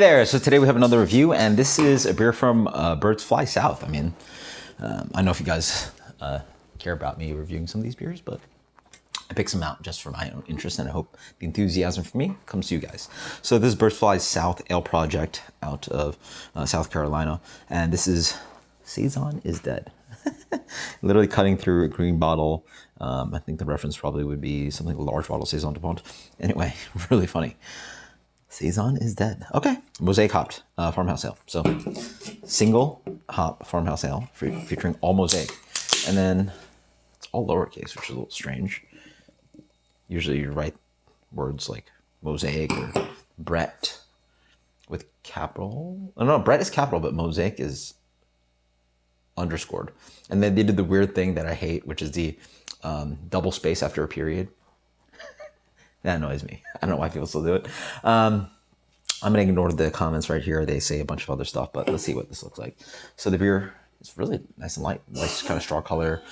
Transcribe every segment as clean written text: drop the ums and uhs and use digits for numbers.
There, so today we have another review, and this is a beer from Birds Fly South. I mean, I don't know if you guys care about me reviewing some of these beers, but I picked some out just for my own interest, and I hope the enthusiasm for me comes to you guys. So this is Birds Fly South Ale Project out of South Carolina, and this is Saison is Dead. Literally cutting through a green bottle. I think the reference probably would be something like a large bottle Saison de Pont. Anyway, really funny. Saison is dead. Okay, Mosaic hopped farmhouse ale. So single hop farmhouse ale featuring all Mosaic, and then it's all lowercase, which is a little strange. Usually you write words like Mosaic or Brett with capital. Oh, no, Brett is capital, but Mosaic is underscored. And then they did the weird thing that I hate, which is the double space after a period. That annoys me. I don't know why people still do it. I'm going to ignore the comments right here. They say a bunch of other stuff, but let's see what this looks like. So the beer is really nice and light. Nice kind of straw color.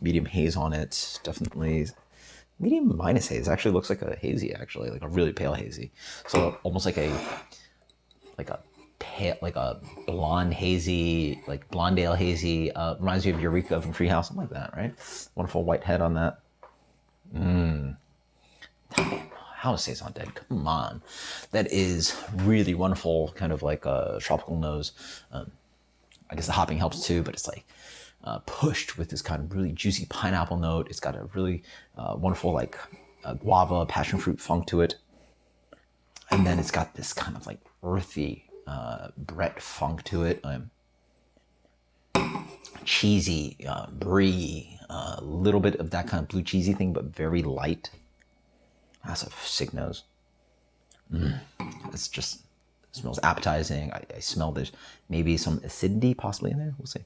Medium haze on it. Definitely medium minus haze. Actually looks like a hazy, actually. Like a really pale hazy. So almost like a blonde hazy, like blonde ale hazy. Reminds me of Eureka from Treehouse. Something like that, right? Wonderful white head on that. How is Saison dead? Come on. That is really wonderful, kind of like a tropical nose. I guess the hopping helps too, but it's like pushed with this kind of really juicy pineapple note. It's got a really wonderful like guava, passion fruit funk to it. And then it's got this kind of like earthy Brett funk to it. Cheesy, brie, a little bit of that kind of blue cheesy thing, but very light. That's a sick nose. It's just, it smells appetizing. I smell there's maybe some acidity possibly in there. We'll see.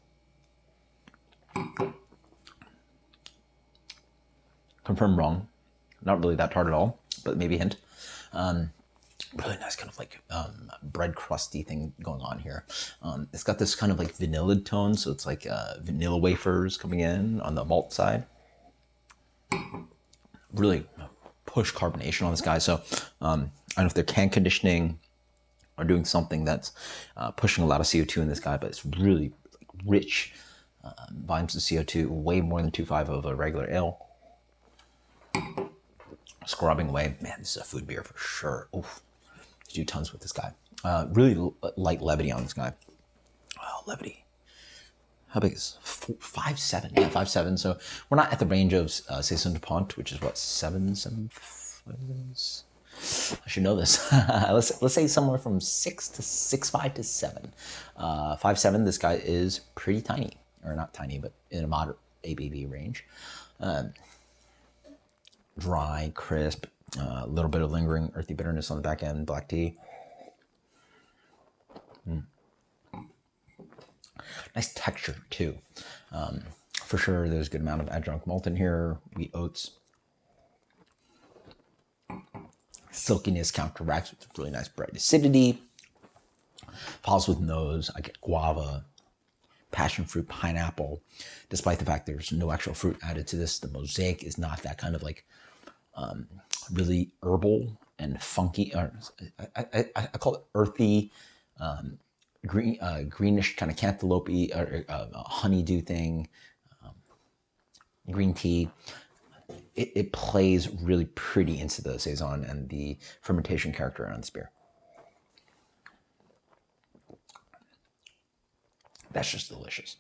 Confirm wrong. Not really that tart at all, but maybe a hint. Really nice kind of like bread crusty thing going on here. It's got this kind of like vanilla tone, so it's like vanilla wafers coming in on the malt side. Really push carbonation on this guy. So I don't know if they're can conditioning or doing something that's pushing a lot of CO2 in this guy, but it's really like rich volumes of CO2, way more than 2.5 of a regular ale. Scrubbing away. Man, this is a food beer for sure. Oof. Do tons with this guy. Really light levity on this guy. Oh, levity. How big is 5'7"? Yeah, 5'7". So we're not at the range of Saison de Pont, which is what, 7'5". I should know this. let's say somewhere from 6'5" to 7. 5'7". This guy is pretty tiny, or not tiny, but in a moderate ABV range. Dry, crisp, a little bit of lingering earthy bitterness on the back end. Black tea. Nice texture too. For sure, there's a good amount of adjunct malt in here. Wheat oats. Silkiness counteracts with really nice bright acidity. Follows with nose. I get guava, passion fruit, pineapple. Despite the fact there's no actual fruit added to this, the Mosaic is not that kind of like really herbal and funky. I call it earthy. Greenish kind of cantaloupe or honeydew thing, green tea. It plays really pretty into the Saison and the fermentation character around this beer. That's just delicious.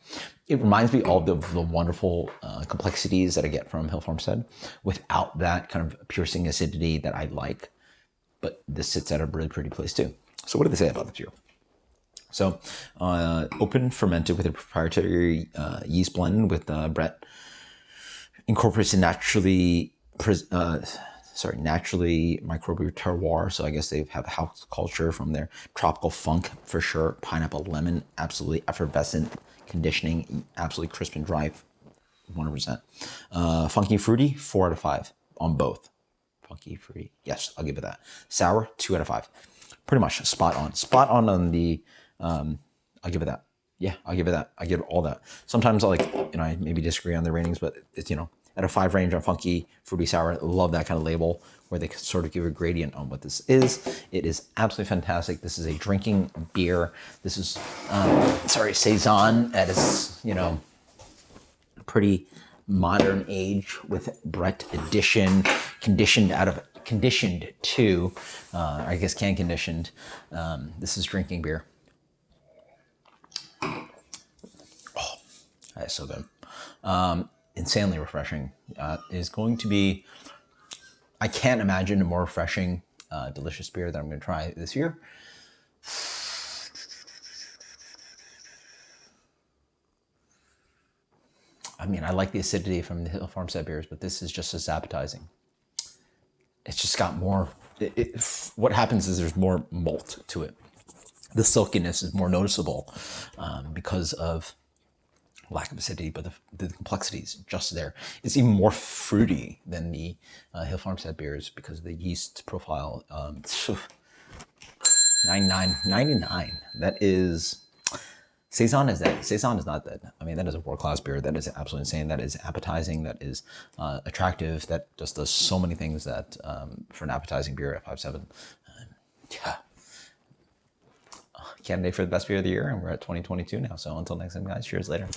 It reminds me of the wonderful complexities that I get from Hill Farmstead without that kind of piercing acidity that I like. But this sits at a really pretty place too. So what do they say about the beer? So, open fermented with a proprietary yeast blend with Brett. Incorporates a naturally microbial terroir. So I guess they have house culture from their tropical funk for sure. Pineapple, lemon, absolutely effervescent conditioning, absolutely crisp and dry, 100%. Funky fruity, 4 out of 5 on both. Funky fruity, yes, I'll give it that. Sour, 2 out of 5. Pretty much spot on. Spot on the. I'll give it that. Yeah, I'll give it that. I give it all that. Sometimes I maybe disagree on the ratings, but it's, out of 5 range on funky, fruity sour. Love that kind of label where they sort of give a gradient on what this is. It is absolutely fantastic. This is a drinking beer. This is, Saison at its, pretty modern age with Brett edition, conditioned to, I guess can conditioned. This is drinking beer. Oh, that is so good. Insanely refreshing. Is going to be, I can't imagine a more refreshing, delicious beer that I'm going to try this year. I mean, I like the acidity from the Hill Farmstead beers, but this is just as appetizing. It's just got more, what happens is there's more malt to it. The silkiness is more noticeable because of lack of acidity, but the complexity is just there. It's even more fruity than the Hill Farmstead beers because of the yeast profile. 99. That is, Saison is that. Saison is not that. I mean, that is a world-class beer. That is absolutely insane. That is appetizing. That is attractive. That just does so many things that for an appetizing beer at 5.7. Yeah. Candidate for the best beer of the year, and we're at 2022 now. So until next time, guys, cheers later.